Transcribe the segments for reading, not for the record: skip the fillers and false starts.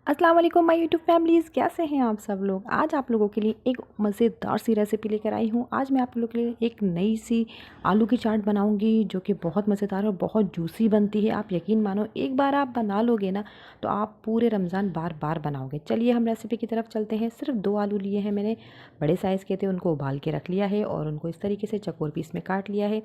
अस्सलाम वालेकुम my YouTube families, कैसे हैं आप सब लोग। आज आप लोगों के लिए एक मज़ेदार सी रेसिपी लेकर आई हूँ। आज मैं आप लोगों के लिए एक नई सी आलू की चाट बनाऊँगी जो कि बहुत मज़ेदार और बहुत जूसी बनती है। आप यकीन मानो, एक बार आप बना लोगे ना तो आप पूरे रमज़ान बार बार बनाओगे। चलिए हम रेसिपी की तरफ चलते हैं। सिर्फ 2 आलू लिए हैं मैंने, बड़े साइज़ के थे, उनको उबाल के रख लिया है और उनको इस तरीके से चौकोर पीस में काट लिया है।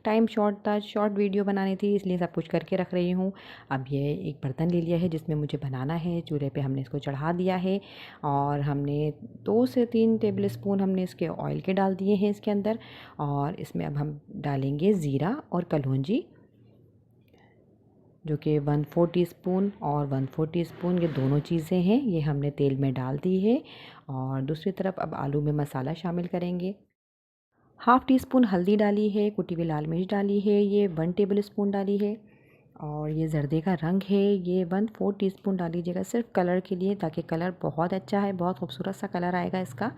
टाइम शॉर्ट था, शॉर्ट वीडियो बनानी थी, इसलिए सब कुछ करके रख रही हूँ। अब ये एक बर्तन ले लिया है जिसमें मुझे बनाना है। चूल्हे पे हमने इसको चढ़ा दिया है और हमने 2 से 3 टेबल स्पून हमने इसके ऑयल के डाल दिए हैं इसके अंदर। और इसमें अब हम डालेंगे ज़ीरा और कलौंजी, जो कि 1/4 टीस्पून और 1/4 टीस्पून, ये दोनों चीज़ें हैं, ये हमने तेल में डाल दी है। और दूसरी तरफ अब आलू में मसाला शामिल करेंगे। हाफ़ टी स्पून हल्दी डाली है, कुटी हुई लाल मिर्च डाली है, ये 1 टेबल स्पून डाली है। और ये ज़र्दे का रंग है, ये 1/4 टीस्पून डाल लीजिएगा सिर्फ कलर के लिए, ताकि कलर बहुत अच्छा है, बहुत खूबसूरत सा कलर आएगा इसका।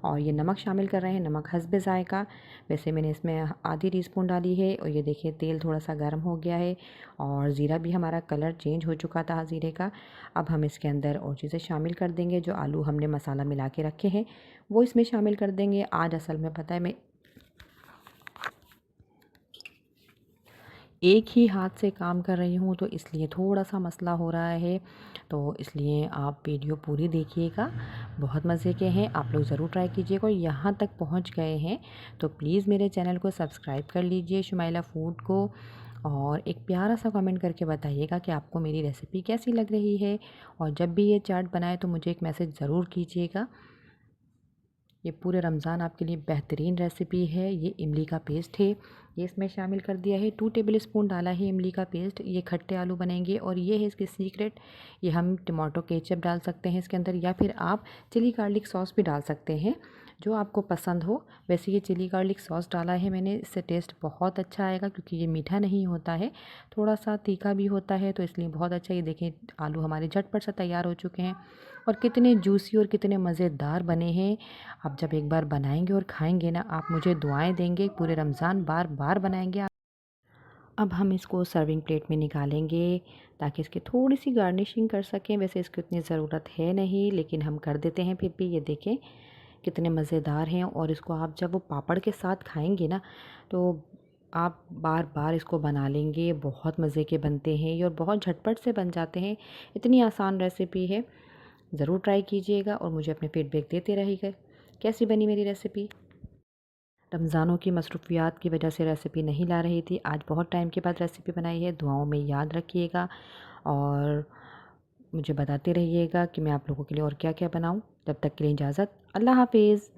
और ये नमक शामिल कर रहे हैं, नमक हस्बे ज़ायक़ा। वैसे मैंने इसमें आधी टीस्पून डाली है। और ये देखिए तेल थोड़ा सा गर्म हो गया है और ज़ीरा भी हमारा कलर चेंज हो चुका था ज़ीरे का। अब हम इसके अंदर और चीज़ें शामिल कर देंगे। जो आलू हमने मसाला मिला के रखे हैं वो इसमें शामिल कर देंगे। आज असल में पता है, मैं एक ही हाथ से काम कर रही हूँ तो इसलिए थोड़ा सा मसला हो रहा है, तो इसलिए आप वीडियो पूरी देखिएगा। बहुत मज़े के हैं, आप लोग ज़रूर ट्राई कीजिएगा। और यहाँ तक पहुँच गए हैं तो प्लीज़ मेरे चैनल को सब्सक्राइब कर लीजिए, शुमाइला फूड को। और एक प्यारा सा कमेंट करके बताइएगा कि आपको मेरी रेसिपी कैसी लग रही है। और जब भी ये चाट बनाए तो मुझे एक मैसेज ज़रूर कीजिएगा। ये पूरे रमज़ान आपके लिए बेहतरीन रेसिपी है। ये इमली का पेस्ट है, ये इसमें शामिल कर दिया है। 2 टेबल स्पून डाला है इमली का पेस्ट। ये खट्टे आलू बनेंगे। और ये है इसकी सीक्रेट, ये हम टमाटो केचप डाल सकते हैं इसके अंदर, या फिर आप चिली गार्लिक सॉस भी डाल सकते हैं, जो आपको पसंद हो। वैसे ये चिली गार्लिक सॉस डाला है मैंने, इससे टेस्ट बहुत अच्छा आएगा, क्योंकि ये मीठा नहीं होता है, थोड़ा सा तीखा भी होता है, तो इसलिए बहुत अच्छा। ये देखें आलू हमारे झटपट से तैयार हो चुके हैं और कितने जूसी और कितने मज़ेदार बने हैं। आप जब एक बार बनाएंगे और खाएंगे ना, आप मुझे दुआएं देंगे, पूरे रमज़ान बार बार बनाएंगे आप। अब हम इसको सर्विंग प्लेट में निकालेंगे ताकि इसकी थोड़ी सी गार्निशिंग कर सकें। वैसे इसकी उतनी ज़रूरत है नहीं, लेकिन हम कर देते हैं फिर भी। ये देखें कितने मज़ेदार हैं। और इसको आप जब वो पापड़ के साथ खाएंगे ना, तो आप बार बार इसको बना लेंगे। बहुत मज़े के बनते हैं ये और बहुत झटपट से बन जाते हैं। इतनी आसान रेसिपी है, ज़रूर ट्राई कीजिएगा और मुझे अपने फीडबैक देते रहिएगा कैसी बनी मेरी रेसिपी। रमज़ानों की मसरूफ़ियात की वजह से रेसिपी नहीं ला रही थी, आज बहुत टाइम के बाद रेसिपी बनाई है। दुआओं में याद रखिएगा और मुझे बताते रहिएगा कि मैं आप लोगों के लिए और क्या क्या बनाऊं। तब तक के लिए इजाज़त, अल्लाह हाफिज़।